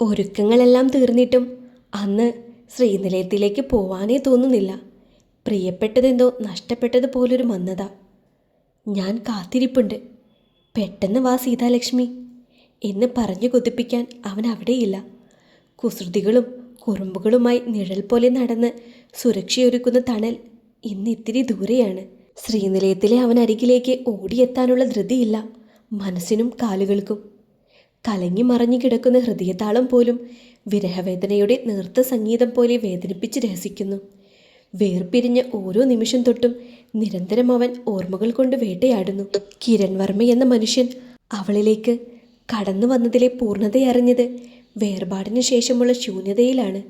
ഒരുക്കങ്ങളെല്ലാം തീർന്നിട്ടും അന്ന് ശ്രീനിലയത്തിലേക്ക് പോവാനേ തോന്നുന്നില്ല. പ്രിയപ്പെട്ടതെന്തോ നഷ്ടപ്പെട്ടതുപോലൊരു മന്ദത. ഞാൻ കാത്തിരിപ്പുണ്ട്, പെട്ടെന്ന് വാ സീതാലക്ഷ്മി എന്ന് പറഞ്ഞു കൊതിപ്പിക്കാൻ അവൻ അവിടെയില്ല. കുസൃതികളും കുറുമ്പുകളുമായി നിഴൽ പോലെ നടന്ന് സുരക്ഷയൊരുക്കുന്ന തണൽ ഇന്നിത്തിരി ദൂരെയാണ്. ശ്രീനിലയത്തിലെ അവൻ അരികിലേക്ക് ഓടിയെത്താനുള്ള ധൃതിയില്ല മനസ്സിനും കാലുകൾക്കും. കലങ്ങി മറഞ്ഞു കിടക്കുന്ന ഹൃദയതാളം പോലും വിരഹവേദനയുടെ നേർത്ത സംഗീതം പോലെ വേദനിപ്പിച്ച് രഹസിക്കുന്നു. വേർപിരിഞ്ഞ ഓരോ നിമിഷം തൊട്ടും നിരന്തരം അവൻ ഓർമ്മകൾ കൊണ്ട് വേട്ടയാടുന്നു. കിരൺ വർമ്മ എന്ന മനുഷ്യൻ അവളിലേക്ക് കടന്നു വന്നതിലെ പൂർണ്ണതയറിഞ്ഞത് വേർപാടിന് ശേഷമുള്ള ശൂന്യതയിലാണ്.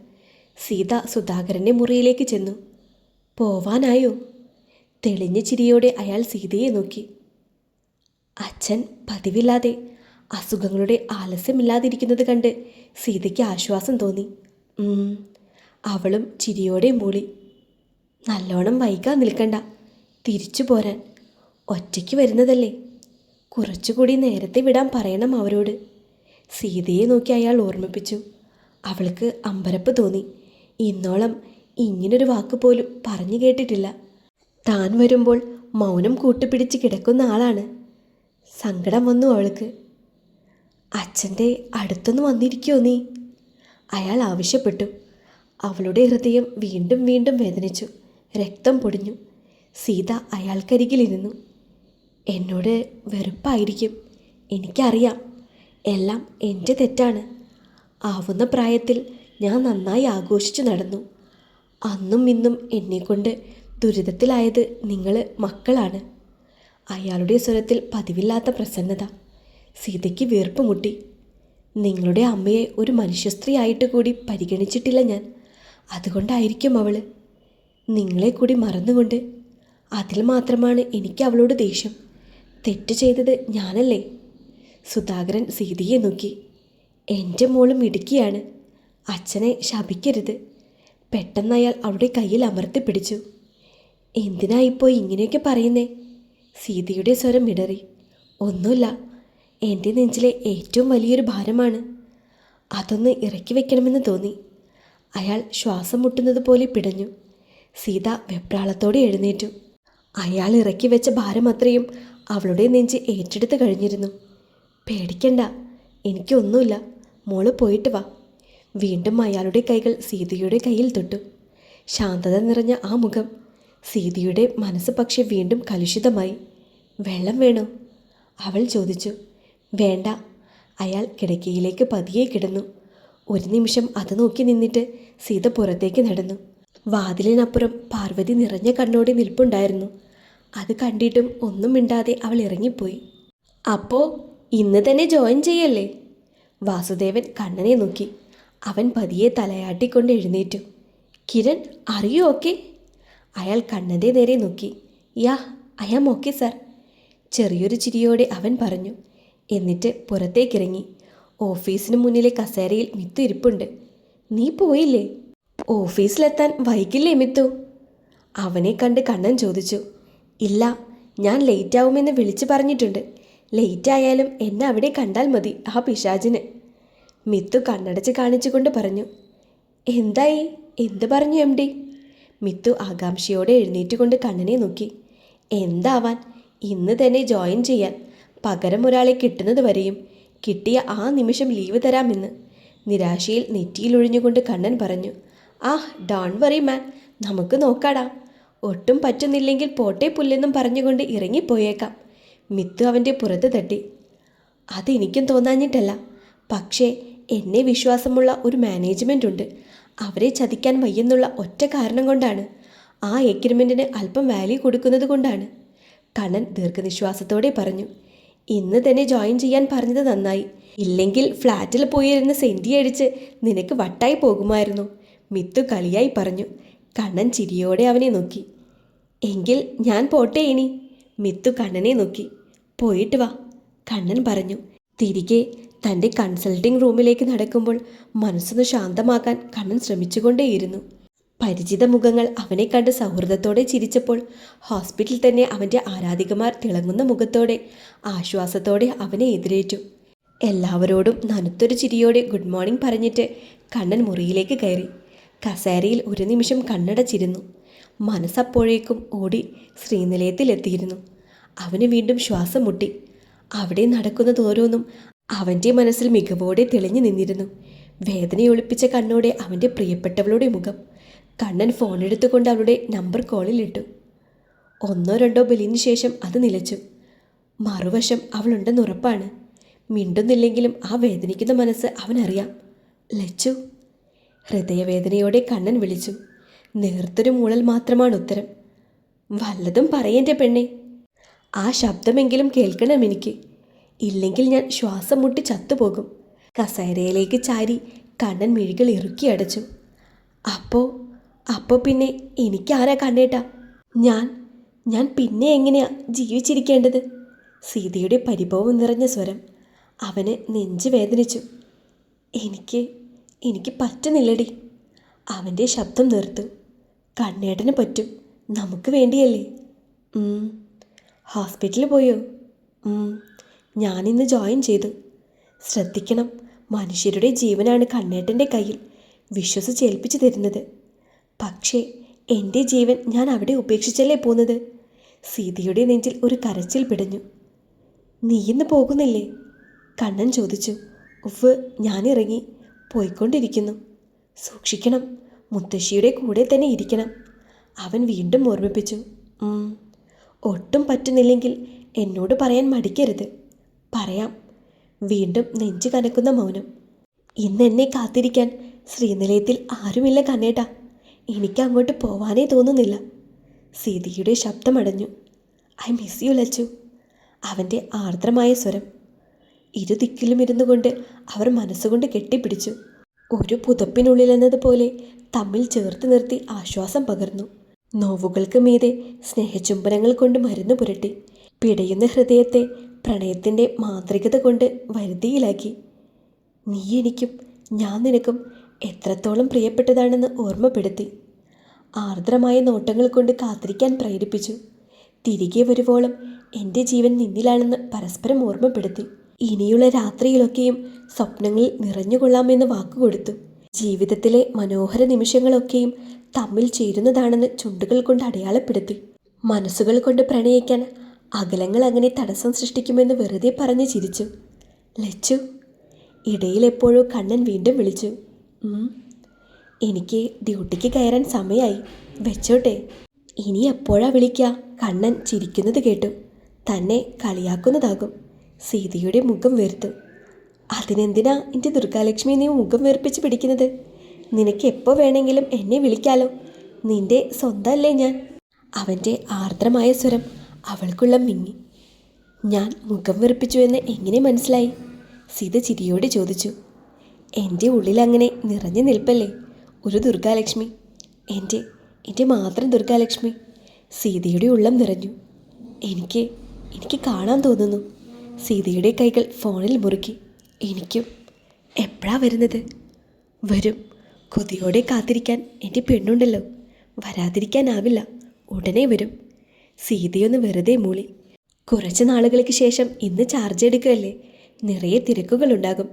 സീത സുധാകരൻ്റെ മുറിയിലേക്ക് ചെന്നു. പോവാനായോ? തെളിഞ്ഞ ചിരിയോടെ അയാൾ സീതയെ നോക്കി. അച്ഛൻ പതിവില്ലാതെ അസുഖങ്ങളുടെ ആലസ്യമില്ലാതിരിക്കുന്നത് കണ്ട് സീതയ്ക്ക് ആശ്വാസം തോന്നി. അവളും ചിരിയോടെ മൂളി. നല്ലോണം വൈകാൻ നിൽക്കണ്ട, തിരിച്ചു പോരാൻ. ഒറ്റയ്ക്ക് വരുന്നതല്ലേ, കുറച്ചുകൂടി നേരത്തെ വിടാൻ പറയണം അവരോട്. സീതയെ നോക്കി അയാൾ ഓർമ്മിപ്പിച്ചു. അവൾക്ക് അമ്പരപ്പ് തോന്നി. ഇന്നോളം ഇങ്ങനൊരു വാക്ക് പോലും പറഞ്ഞു കേട്ടിട്ടില്ല. താൻ വരുമ്പോൾ മൗനം കൂട്ടുപിടിച്ച് കിടക്കുന്ന ആളാണ്. സങ്കടം വന്നു അവൾക്ക്. അച്ഛൻ്റെ അടുത്തൊന്ന് വന്നിരിക്കുമോ നീ? അയാൾ ആവശ്യപ്പെട്ടു. അവളുടെ ഹൃദയം വീണ്ടും വീണ്ടും വേദനിച്ചു. രക്തം പൊടിഞ്ഞു. സീത അയാൾക്കരികിലിരുന്നു. എന്നോട് വെറുപ്പായിരിക്കും, എനിക്കറിയാം. എല്ലാം എൻ്റെ തെറ്റാണ്. ആവുന്ന പ്രായത്തിൽ ഞാൻ നന്നായി ആഘോഷിച്ചു നടന്നു. അന്നും ഇന്നും എന്നെക്കൊണ്ട് ദുരിതത്തിലായത് നിങ്ങൾ മക്കളാണ്. അയാളുടെ സ്വരത്തിൽ പതിവില്ലാത്ത പ്രസന്നത. സീതയ്ക്ക് വീർപ്പ് മുട്ടി. നിങ്ങളുടെ അമ്മയെ ഒരു മനുഷ്യസ്ത്രീയായിട്ട് കൂടി പരിഗണിച്ചിട്ടില്ല ഞാൻ. അതുകൊണ്ടായിരിക്കും അവൾ നിങ്ങളെ കൂടി മറന്നുകൊണ്ട്. അതിൽ മാത്രമാണ് എനിക്ക് അവളോട് ദേഷ്യം. തെറ്റ് ചെയ്തത് ഞാനല്ലേ? സുധാകരൻ സീതയെ നോക്കി. എൻ്റെ മോളും ഇടുക്കിയാണ്, അച്ഛനെ ശപിക്കരുത്. പെട്ടെന്ന് അയാൾ അവളുടെ കയ്യിൽ അമർത്തി പിടിച്ചു. എന്തിനാ ഇപ്പോൾ ഇങ്ങനെയൊക്കെ പറയുന്നേ? സീതയുടെ സ്വരം ഇടറി. ഒന്നുമില്ല, എൻ്റെ നെഞ്ചിലെ ഏറ്റവും വലിയൊരു ഭാരമാണ്. അതൊന്ന് ഇറക്കി വെക്കണമെന്ന് തോന്നി. അയാൾ ശ്വാസം മുട്ടുന്നത് പോലെ പിടഞ്ഞു. സീത വെപ്രാളത്തോടെ എഴുന്നേറ്റു. അയാൾ ഇറക്കി വെച്ച ഭാരം അത്രയും അവളുടെ നെഞ്ച് ഏറ്റെടുത്ത് കഴിഞ്ഞിരുന്നു. പേടിക്കണ്ട, എനിക്കൊന്നുമില്ല, മോള് പോയിട്ട് വാ. വീണ്ടും അയാളുടെ കൈകൾ സീതയുടെ കയ്യിൽ തൊട്ടു. ശാന്തത നിറഞ്ഞ ആ മുഖം. സീതയുടെ മനസ്സ് പക്ഷെ വീണ്ടും കലുഷിതമായി. വെള്ളം വേണോ? അവൾ ചോദിച്ചു. വേണ്ട. അയാൾ കിടക്കയിലേക്ക് പതിയെ കിടന്നു. ഒരു നിമിഷം അത് നോക്കി നിന്നിട്ട് സീത പുറത്തേക്ക് നടന്നു. വാതിലിനപ്പുറം പാർവതി നിറഞ്ഞ കണ്ണോടെ നിൽപ്പുണ്ടായിരുന്നു. അത് കണ്ടിട്ടും ഒന്നും മിണ്ടാതെ അവൾ ഇറങ്ങിപ്പോയി. അപ്പോൾ ഇന്ന് തന്നെ ജോയിൻ ചെയ്യല്ലേ? വാസുദേവൻ കണ്ണനെ നോക്കി. അവൻ പതിയെ തലയാട്ടിക്കൊണ്ട് എഴുന്നേറ്റു. Kiran, are you okay? അയാൾ കണ്ണൻ്റെ നേരെ നോക്കി. Yeah, I am okay sir. ചെറിയൊരു ചിരിയോടെ അവൻ പറഞ്ഞു. എന്നിട്ട് പുറത്തേക്കിറങ്ങി. ഓഫീസിന് മുന്നിലെ കസേരയിൽ മിത്തു ഇരിപ്പുണ്ട്. നീ പോയില്ലേ? ഓഫീസിലെത്താൻ വൈകില്ലേ മിത്തു? അവനെ കണ്ട് കണ്ണൻ ചോദിച്ചു. ഇല്ല, ഞാൻ ലേറ്റ് ആവുമെന്ന് വിളിച്ചു പറഞ്ഞിട്ടുണ്ട്. ലേറ്റ് ആയാലും എന്നെ അവിടെ കണ്ടാൽ മതി ആ പിശാചിന്. മിത്തു കണ്ണടച്ച് കാണിച്ചുകൊണ്ട് പറഞ്ഞു. എന്തായി? എന്ത് പറഞ്ഞു എം ഡി? മിത്തു ആകാംക്ഷയോടെ എഴുന്നേറ്റുകൊണ്ട് കണ്ണനെ നോക്കി. എന്താവാൻ, ഇന്ന് തന്നെ ജോയിൻ ചെയ്യാൻ. പകരം ഒരാളെ കിട്ടുന്നത് വരെയും. കിട്ടിയ ആ നിമിഷം ലീവ് തരാമെന്ന്. നിരാശയിൽ നെറ്റിയിലൊഴിഞ്ഞുകൊണ്ട് കണ്ണൻ പറഞ്ഞു. ഡോൺ വറി മാൻ, നമുക്ക് നോക്കാടാ. ഒട്ടും പറ്റുന്നില്ലെങ്കിൽ പോട്ടെ പുല്ലെന്നും പറഞ്ഞുകൊണ്ട് ഇറങ്ങിപ്പോയേക്കാം. മിത്തു അവൻ്റെ പുറത്ത് തട്ടി. അതെനിക്കും തോന്നാഞ്ഞിട്ടല്ല, പക്ഷേ എന്നെ വിശ്വാസമുള്ള ഒരു മാനേജ്മെൻ്റ് ഉണ്ട്. അവരെ ചതിക്കാൻ വയ്യെന്നുള്ള ഒറ്റ കാരണം കൊണ്ടാണ്. ആ എഗ്രിമെൻറ്റിന് അല്പം വാല്യൂ കൊടുക്കുന്നത് കൊണ്ടാണ്. കണ്ണൻ ദീർഘനിശ്വാസത്തോടെ പറഞ്ഞു. ഇന്ന് തന്നെ ജോയിൻ ചെയ്യാൻ പറഞ്ഞത് നന്നായി. ഇല്ലെങ്കിൽ ഫ്ലാറ്റിൽ പോയിരുന്ന് സെൻറ്റി അടിച്ച് നിനക്ക് വട്ടായി പോകുമായിരുന്നു. മിത്തു കളിയായി പറഞ്ഞു. കണ്ണൻ ചിരിയോടെ അവനെ നോക്കി. എങ്കിൽ ഞാൻ പോട്ടെ ഇനി? മിത്തു കണ്ണനെ നോക്കി. പോയിട്ട് വാ, കണ്ണൻ പറഞ്ഞു. തിരികെ തൻ്റെ കൺസൾട്ടിംഗ് റൂമിലേക്ക് നടക്കുമ്പോൾ മനസ്സൊന്ന് ശാന്തമാക്കാൻ കണ്ണൻ ശ്രമിച്ചുകൊണ്ടേയിരുന്നു. പരിചിത മുഖങ്ങൾ അവനെ കണ്ട് സൗഹൃദത്തോടെ ചിരിച്ചപ്പോൾ ഹോസ്പിറ്റലിൽ തന്നെ അവൻ്റെ ആരാധികമാർ തിളങ്ങുന്ന മുഖത്തോടെ ആശ്വാസത്തോടെ അവനെ എതിരേറ്റു. എല്ലാവരോടും നനുത്തൊരു ചിരിയോടെ ഗുഡ് മോർണിംഗ് പറഞ്ഞിട്ട് കണ്ണൻ മുറിയിലേക്ക് കയറി. കസേരയിൽ ഒരു നിമിഷം കണ്ണടച്ചിരുന്നു. മനസ്സപ്പോഴേക്കും ഓടി ശ്രീനിലയത്തിലെത്തിയിരുന്നു. അവന് വീണ്ടും ശ്വാസം മുട്ടി. അവിടെ നടക്കുന്നത് ഓരോന്നും അവൻ്റെ മനസ്സിൽ മികവോടെ തെളിഞ്ഞു നിന്നിരുന്നു. വേദനയൊളിപ്പിച്ച കണ്ണോടെ അവൻ്റെ പ്രിയപ്പെട്ടവളുടെ മുഖം. കണ്ണൻ ഫോണെടുത്തുകൊണ്ട് അവളുടെ നമ്പർ കോളിലിട്ടു. 1-2 ബെല്ലിന് ശേഷം അത് നിലച്ചു. മറുവശം അവളുണ്ടെന്നുറപ്പാണ്. മിണ്ടുന്നില്ലെങ്കിലും ആ വേദനിക്കുന്ന മനസ്സ് അവനറിയാം. ലച്ചു. ഹൃദയവേദനയോടെ കണ്ണൻ വിളിച്ചു. നേർത്തൊരു മൂളൽ മാത്രമാണ് ഉത്തരം. വല്ലതും പറയേൻ്റെ പെണ്ണെ. ആ ശബ്ദമെങ്കിലും കേൾക്കണം എനിക്ക്. ഇല്ലെങ്കിൽ ഞാൻ ശ്വാസം മുട്ടി ചത്തുപോകും. കസേരയിലേക്ക് ചാരി കണ്ണൻ മിഴികൾ ഇറുക്കി അടച്ചു. അപ്പോ പിന്നെ എനിക്കാരാ കണ്ണേട്ടാ? ഞാൻ പിന്നെ എങ്ങനെയാ ജീവിച്ചിരിക്കേണ്ടത്? സീതയുടെ പരിഭവം നിറഞ്ഞ സ്വരം. അവന് നെഞ്ച് വേദനിച്ചു. എനിക്ക് പറ്റുന്നില്ലടി. അവൻ്റെ ശബ്ദം നിർത്തും. കണ്ണേട്ടന് പറ്റും. നമുക്ക് വേണ്ടിയല്ലേ? ഹോസ്പിറ്റലിൽ പോയോ? ഞാനിന്ന് ജോയിൻ ചെയ്തു. ശ്രദ്ധിക്കണം, മനുഷ്യരുടെ ജീവനാണ് കണ്ണേട്ടൻ്റെ കയ്യിൽ വിശ്വസിച്ചേൽപ്പിച്ചു തരുന്നത്. പക്ഷേ എൻ്റെ ജീവൻ ഞാൻ അവിടെ ഉപേക്ഷിച്ചല്ലേ പോകുന്നത്? സീതയുടെ നെഞ്ചിൽ ഒരു കരച്ചിൽ പിടഞ്ഞു. നീയിന്ന് പോകുന്നില്ലേ? കണ്ണൻ ചോദിച്ചു. ഉവ്, ഞാനിറങ്ങി പോയിക്കൊണ്ടിരിക്കുന്നു. സൂക്ഷിക്കണം, മുത്തശ്ശിയുടെ കൂടെ തന്നെ ഇരിക്കണം. അവൻ വീണ്ടും ഓർമ്മിപ്പിച്ചു. ഒട്ടും പറ്റുന്നില്ലെങ്കിൽ എന്നോട് പറയാൻ മടിക്കരുത്. പറയാം. വീണ്ടും നെഞ്ചു കനക്കുന്ന മൗനം. ഇന്നെന്നെ കാത്തിരിക്കാൻ ശ്രീനിലയത്തിൽ ആരുമില്ല കണ്ണേട്ടാ. എനിക്ക് അങ്ങോട്ട് പോവാനേ തോന്നുന്നില്ല. സീതയുടെ ശബ്ദമടഞ്ഞു. I miss you Lachu. അവൻ്റെ ആർദ്രമായ സ്വരം. ഇരുദിക്കിലും ഇരുന്നു കൊണ്ട് അവർ മനസ്സുകൊണ്ട് കെട്ടിപ്പിടിച്ചു. ഒരു പുതപ്പിനുള്ളിലെന്നതുപോലെ തമ്മിൽ ചേർത്ത് നിർത്തി ആശ്വാസം പകർന്നു. നോവുകൾക്ക് മീതെ സ്നേഹചുംബനങ്ങൾ കൊണ്ട് മരുന്ന് പുരട്ടി. പിടയുന്ന ഹൃദയത്തെ പ്രണയത്തിൻ്റെ മാന്ത്രികത കൊണ്ട് വരുതിയിലാക്കി. നീ എനിക്കും ഞാൻ നിനക്കും എത്രത്തോളം പ്രിയപ്പെട്ടതാണെന്ന് ഓർമ്മപ്പെടുത്തി. ആർദ്രമായ നോട്ടങ്ങൾ കൊണ്ട് കാത്തിരിക്കാൻ പ്രേരിപ്പിച്ചു. തിരികെ വരുവോളം എൻ്റെ ജീവൻ നിന്നിലാണെന്ന് പരസ്പരം ഓർമ്മപ്പെടുത്തി. ഇനിയുള്ള രാത്രിയിലൊക്കെയും സ്വപ്നങ്ങളിൽ നിറഞ്ഞുകൊള്ളാമെന്ന് വാക്കുകൊടുത്തു. ജീവിതത്തിലെ മനോഹര നിമിഷങ്ങളൊക്കെയും തമ്മിൽ ചേരുന്നതാണെന്ന് ചുണ്ടുകൾ കൊണ്ട് അടയാളപ്പെടുത്തി. മനസ്സുകൾ കൊണ്ട് പ്രണയിക്കാൻ അകലങ്ങൾ അങ്ങനെ തടസ്സം സൃഷ്ടിക്കുമെന്ന് വെറുതെ പറഞ്ഞ് ചിരിച്ചു. ലച്ചു. ഇടയിൽ എപ്പോഴോ കണ്ണൻ വീണ്ടും വിളിച്ചു. എനിക്ക് ഡ്യൂട്ടിക്ക് കയറാൻ സമയമായി. വെച്ചോട്ടെ. ഇനി എപ്പോഴാ വിളിക്കുക? കണ്ണൻ ചിരിക്കുന്നത് കേട്ടു. തന്നെ കളിയാക്കുന്നതാകും. സീതയുടെ മുഖം വീർത്തു. അതിനെന്തിനാ എൻ്റെ ദുർഗാലക്ഷ്മി നീ മുഖം വീർപ്പിച്ച് പിടിക്കുന്നത്? നിനക്ക് എപ്പോൾ വേണമെങ്കിലും എന്നെ വിളിക്കാലോ. നിന്റെ സ്വന്തമല്ലേ ഞാൻ. അവൻ്റെ ആർദ്രമായ സ്വരം അവൾക്കുള്ള മിന്നി. ഞാൻ മുഖം വീർപ്പിച്ചു എന്ന് എങ്ങനെ മനസ്സിലായി? സീത ചിരിയോടെ ചോദിച്ചു. എൻ്റെ ഉള്ളിലങ്ങനെ നിറഞ്ഞു നിൽപ്പല്ലേ ഒരു ദുർഗാലക്ഷ്മി. എൻ്റെ മാത്രം ദുർഗാലക്ഷ്മി. സീതയുടെ ഉള്ളം നിറഞ്ഞു. എനിക്ക് കാണാൻ തോന്നുന്നു. സീതയുടെ കൈകൾ ഫോണിൽ മുറുക്കി. എനിക്കും. എപ്പോഴാ വരുന്നത്? വരും. കൊതിയോടെ കാത്തിരിക്കാൻ എൻ്റെ പെണ്ണുണ്ടല്ലോ. വരാതിരിക്കാനാവില്ല. ഉടനെ വരും. സീതയൊന്ന് വെറുതെ മൂളി. കുറച്ച് നാളുകൾക്ക് ശേഷം ഇന്ന് ചാർജ് എടുക്കുകയല്ലേ. നിറയെ തിരക്കുകളുണ്ടാകും.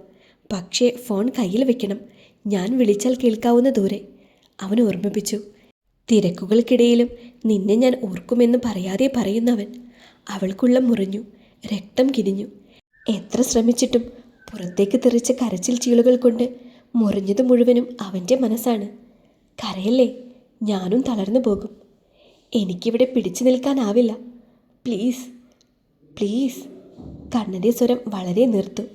പക്ഷേ ഫോൺ കയ്യിൽ വെക്കണം. ഞാൻ വിളിച്ചാൽ കേൾക്കാവുന്ന ദൂരെ. അവൻ ഓർമ്മിപ്പിച്ചു. തിരക്കുകൾക്കിടയിലും നിന്നെ ഞാൻ ഓർക്കുമെന്ന് പറയാതെ പറയുന്നവൻ. അവൾക്കുള്ളം മുറിഞ്ഞു. രക്തം കിനിഞ്ഞു. എത്ര ശ്രമിച്ചിട്ടും പുറത്തേക്ക് തെറിച്ച കരച്ചിൽ ചീളുകൾ കൊണ്ട് മുറിഞ്ഞത് മുഴുവനും അവൻ്റെ മനസ്സാണ്. കരയല്ലേ, ഞാനും തളർന്നു പോകും. എനിക്കിവിടെ പിടിച്ചു നിൽക്കാനാവില്ല. Please please. കണ്ണൻ്റെ സ്വരം വളരെ നീർത്തു.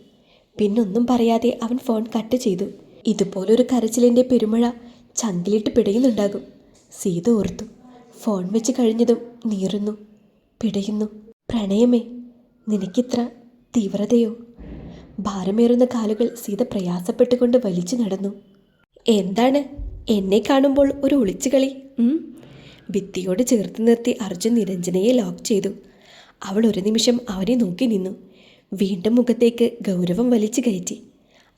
പിന്നൊന്നും പറയാതെ അവൻ ഫോൺ കട്ട് ചെയ്തു. ഇതുപോലൊരു കരച്ചിലിൻ്റെ പെരുമഴ ചങ്കിലിട്ട് പിടയുന്നുണ്ടാകും. സീത ഓർത്തു. ഫോൺ വെച്ച് കഴിഞ്ഞതും നീറുന്നു, പിടയുന്നു. പ്രണയമേ, നിനക്കിത്ര തീവ്രതയോ? ഭാരമേറുന്ന കാലുകൾ സീത പ്രയാസപ്പെട്ടുകൊണ്ട് വലിച്ചു നടന്നു. എന്താണ് എന്നെ കാണുമ്പോൾ ഒരു ഒളിച്ചുകളി? ഭിത്തിയോട് ചേർത്ത് നിർത്തി അർജുൻ നിരഞ്ജനയെ ലോക്ക് ചെയ്തു. അവൾ ഒരു നിമിഷം അവനെ നോക്കി നിന്നു. വീണ്ടും മുഖത്തേക്ക് ഗൗരവം വലിച്ചു കയറ്റി.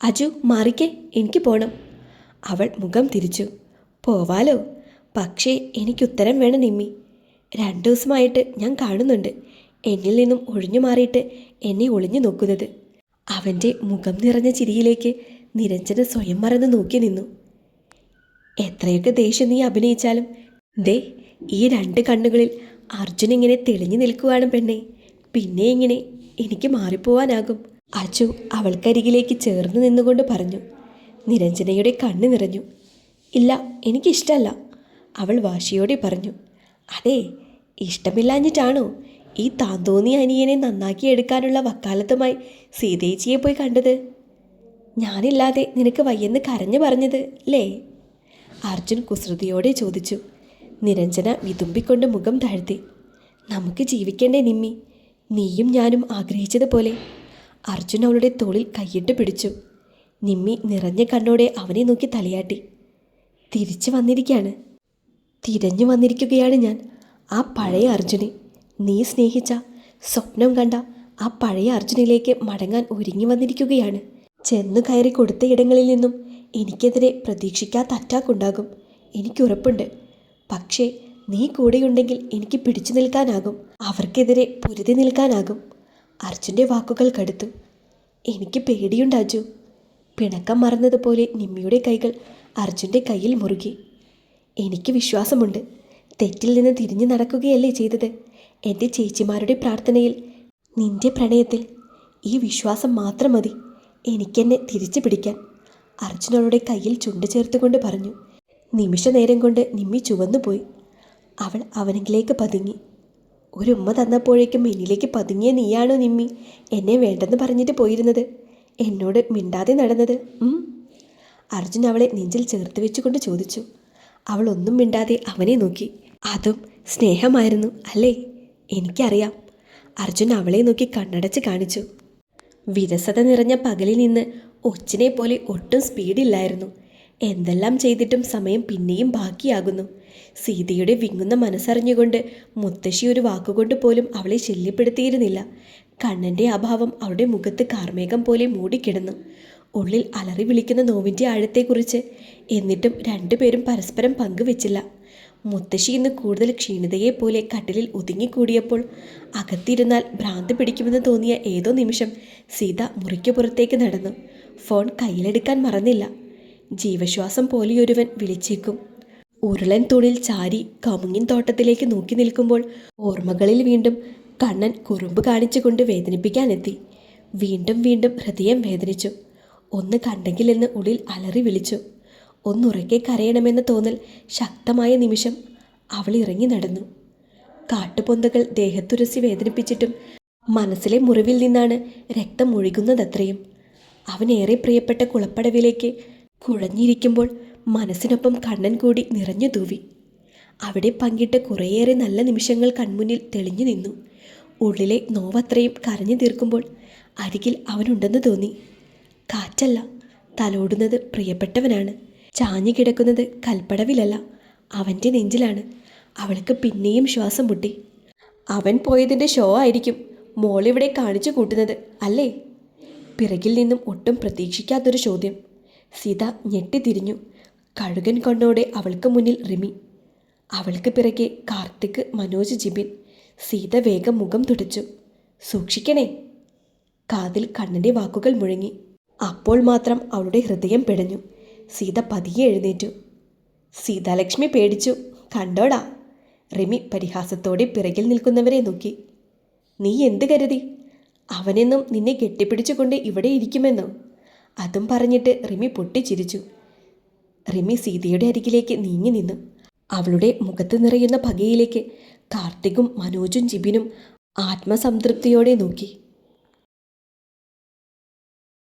അജു, മാറിക്കേ, എനിക്ക് പോണം. അവൾ മുഖം തിരിച്ചു. പോവാലോ, പക്ഷേ എനിക്കുത്തരം വേണം നിമ്മി. 2 ദിവസമായിട്ട് ഞാൻ കാണുന്നുണ്ട് എന്നിൽ നിന്നും ഒഴിഞ്ഞു മാറിയിട്ട് എന്നെ ഒളിഞ്ഞു നോക്കുന്നത്. അവൻ്റെ മുഖം നിറഞ്ഞ ചിരിയിലേക്ക് നിരഞ്ജന സ്വയം മറന്ന് നോക്കി നിന്നു. എത്രയൊക്കെ ദേഷ്യം നീ അഭിനയിച്ചാലും ദേ ഈ രണ്ട് കണ്ണുകളിൽ അർജുൻ ഇങ്ങനെ തെളിഞ്ഞു നിൽക്കുവാണ് പെണ്ണെ. പിന്നെ ഇങ്ങനെ എനിക്ക് മാറിപ്പോവാനാകും. അച്ചു അവൾക്കരികിലേക്ക് ചേർന്ന് നിന്നുകൊണ്ട് പറഞ്ഞു. നിരഞ്ജനയുടെ കണ്ണ് നിറഞ്ഞു. ഇല്ല, എനിക്കിഷ്ടമല്ല, അവൾ വാശിയോടെ പറഞ്ഞു. അതെ, ഇഷ്ടമില്ലാഞ്ഞിട്ടാണോ ഈ താന്തോന്നിയ അനിയനെ നന്നാക്കിയെടുക്കാനുള്ള വക്കാലത്തുമായി സീതേച്ചിയെ പോയി കണ്ടത്? ഞാനില്ലാതെ നിനക്ക് വയ്യെന്ന് കരഞ്ഞു പറഞ്ഞത് അല്ലേ? അർജുൻ കുസൃതിയോടെ ചോദിച്ചു. നിരഞ്ജന വിതുമ്പിക്കൊണ്ട് മുഖം താഴ്ത്തി. നമുക്ക് ജീവിക്കേണ്ടേ നിമ്മി, നീയും ഞാനും ആഗ്രഹിച്ചതുപോലെ. അർജുൻ അവളുടെ തോളിൽ കൈയിട്ട് പിടിച്ചു. നിമ്മി നിറഞ്ഞ കണ്ണോടെ അവനെ നോക്കി തലയാട്ടി. തിരിച്ചു വന്നിരിക്കുകയാണ്, തിരഞ്ഞു വന്നിരിക്കുകയാണ് ഞാൻ. ആ പഴയ അർജുനെ, നീ സ്നേഹിച്ച, സ്വപ്നം കണ്ട ആ പഴയ അർജുനിലേക്ക് മടങ്ങാൻ ഒരുങ്ങി വന്നിരിക്കുകയാണ്. ചെന്നു കയറി കൊടുത്ത ഇടങ്ങളിൽ നിന്നും എനിക്കെതിരെ പ്രതീക്ഷിക്കാത്ത അറ്റാക്കുണ്ടാകും, എനിക്കുറപ്പുണ്ട്. പക്ഷേ നീ കൂടെയുണ്ടെങ്കിൽ എനിക്ക് പിടിച്ചു നിൽക്കാനാകും, അവർക്കെതിരെ പൊരുതി നിൽക്കാനാകും. അർജുൻ്റെ വാക്കുകൾ കടുത്തു. എനിക്ക് പേടിയുണ്ടാജു. പിണക്കം മറന്നതുപോലെ നിമ്മിയുടെ കൈകൾ അർജുൻ്റെ കയ്യിൽ മുറുകി. എനിക്ക് വിശ്വാസമുണ്ട്, തെറ്റിൽ നിന്ന് തിരിഞ്ഞു നടക്കുകയല്ലേ ചെയ്തത്. എൻ്റെ ചേച്ചിമാരുടെ പ്രാർത്ഥനയിൽ, നിന്റെ പ്രണയത്തിൽ ഈ വിശ്വാസം മാത്രം മതി എനിക്കെന്നെ തിരിച്ചു പിടിക്കാൻ. അർജുൻ അവളുടെ കയ്യിൽ ചുണ്ട് ചേർത്തുകൊണ്ട് പറഞ്ഞു. നിമിഷ നേരം കൊണ്ട് നിമ്മി ചുവന്നുപോയി. അവൾ അവനിലേക്ക് പതുങ്ങി. ഒരു ഉമ്മ തന്നപ്പോഴേക്കും എന്നിലേക്ക് പതുങ്ങിയ നീയാണോ നിമ്മി എന്നെ വേണ്ടെന്ന് പറഞ്ഞിട്ട് പോയിരുന്നത്, എന്നോട് മിണ്ടാതെ നടന്നത്? അർജുൻ അവളെ നെഞ്ചിൽ ചേർത്ത് വെച്ചുകൊണ്ട് ചോദിച്ചു. അവൾ ഒന്നും മിണ്ടാതെ അവനെ നോക്കി. അതും സ്നേഹമായിരുന്നു അല്ലേ? എനിക്കറിയാം. അർജുൻ അവളെ നോക്കി കണ്ണടച്ച് കാണിച്ചു. വിരസത നിറഞ്ഞ പകലിൽ നിന്ന് ഒച്ചിനെ പോലെ ഒട്ടും സ്പീഡില്ലായിരുന്നു. എന്തെല്ലാം ചെയ്തിട്ടും സമയം പിന്നെയും ബാക്കിയാകുന്നു. സീതയുടെ വിങ്ങുന്ന മനസ്സറിഞ്ഞുകൊണ്ട് മുത്തശ്ശി ഒരു വാക്കുകൊണ്ട് പോലും അവളെ ശല്യപ്പെടുത്തിയിരുന്നില്ല. കണ്ണൻ്റെ അഭാവം അവളുടെ മുഖത്ത് കാർമേഘം പോലെ മൂടിക്കിടന്നു. ഉള്ളിൽ അലറി വിളിക്കുന്ന നോവിൻ്റെ ആഴത്തെക്കുറിച്ച് എന്നിട്ടും രണ്ടുപേരും പരസ്പരം പങ്കുവെച്ചില്ല. മുത്തശ്ശി ഇന്ന് കൂടുതൽ ക്ഷീണിതയെപ്പോലെ കട്ടിലിൽ ഒതുങ്ങിക്കൂടിയപ്പോൾ അകത്തിരുന്നാൽ ഭ്രാന്ത് പിടിക്കുമെന്ന് തോന്നിയ ഏതോ നിമിഷം സീത മുറിക്ക് പുറത്തേക്ക് നടന്നു. ഫോൺ കയ്യിലെടുക്കാൻ മറന്നില്ല. ജീവശ്വാസം പോലെയൊരുവൻ വിളിച്ചേക്കും. ഉരുളൻ തൂണിൽ ചാരി കമുങ്ങിൻ തോട്ടത്തിലേക്ക് നോക്കി നിൽക്കുമ്പോൾ ഓർമ്മകളിൽ വീണ്ടും കണ്ണൻ കുറുമ്പ് കാണിച്ചുകൊണ്ട് വേദനിപ്പിക്കാനെത്തി. വീണ്ടും വീണ്ടും ഹൃദയം വേദനിച്ചു. ഒന്ന് കണ്ടെങ്കിലെന്ന് ഉള്ളിൽ അലറി വിളിച്ചു. ഒന്നുറക്കെ കരയണമെന്ന തോന്നൽ ശക്തമായ നിമിഷം അവൾ ഇറങ്ങി നടന്നു. കാട്ടുപൊന്തകൾ ദേഹത്തുരസി വേദനിപ്പിച്ചിട്ടും മനസ്സിലെ മുറിവിൽ നിന്നാണ് രക്തം ഒഴുകുന്നതത്രയും. അവനേറെ പ്രിയപ്പെട്ട കുളപ്പടവിലേക്ക് കുഴഞ്ഞിരിക്കുമ്പോൾ മനസ്സിനൊപ്പം കണ്ണൻ കൂടി നിറഞ്ഞു തൂവി. അവിടെ പങ്കിട്ട കുറേയേറെ നല്ല നിമിഷങ്ങൾ കൺമുന്നിൽ തെളിഞ്ഞു നിന്നു. ഉള്ളിലെ നോവത്രയും കരഞ്ഞു തീർക്കുമ്പോൾ അരികിൽ അവനുണ്ടെന്ന് തോന്നി. കാറ്റല്ല, തലോടുന്നത് പ്രിയപ്പെട്ടവനാണ്. ചാഞ്ഞു കിടക്കുന്നത് കൽപ്പടവിലല്ല, അവൻ്റെ നെഞ്ചിലാണ്. അവൾക്ക് പിന്നെയും ശ്വാസം മുട്ടി. അവൻ പോയതിൻ്റെ ഷോ ആയിരിക്കും മോളിവിടെ കാണിച്ചു കൂട്ടുന്നത് അല്ലേ? പിറകിൽ നിന്നും ഒട്ടും പ്രതീക്ഷിക്കാത്തൊരു ചോദ്യം. സീത ഞെട്ടിത്തിരിഞ്ഞു. കഴുകൻ കണ്ണോടെ അവൾക്ക് മുന്നിൽ റിമി, അവൾക്ക് പിറകെ കാർത്തിക്, മനോജ്, ജിബിൻ. സീത വേഗം മുഖം തുടച്ചു. സൂക്ഷിക്കണേ. കാതിൽ കണ്ണൻ്റെ വാക്കുകൾ മുഴങ്ങി. അപ്പോൾ മാത്രം അവളുടെ ഹൃദയം പിടഞ്ഞു. സീത പതിയെ എഴുന്നേറ്റു. സീതാലക്ഷ്മി പേടിച്ചു കണ്ടോടാ. റിമി പരിഹാസത്തോടെ പിറകിൽ നിൽക്കുന്നവരെ നോക്കി. നീ എന്ത് കരുതി? അവനെന്നും നിന്നെ കെട്ടിപ്പിടിച്ചുകൊണ്ട് ഇവിടെ ഇരിക്കുമെന്നോ? അതും പറഞ്ഞിട്ട് റിമി പൊട്ടിച്ചിരിച്ചു. റിമി സീതയുടെ അരികിലേക്ക് നീങ്ങി നിന്നു. അവളുടെ മുഖത്ത് നിറയുന്ന പകയിലേക്ക് കാർത്തികും മനോജും ജിബിനും ആത്മസംതൃപ്തിയോടെ നോക്കി.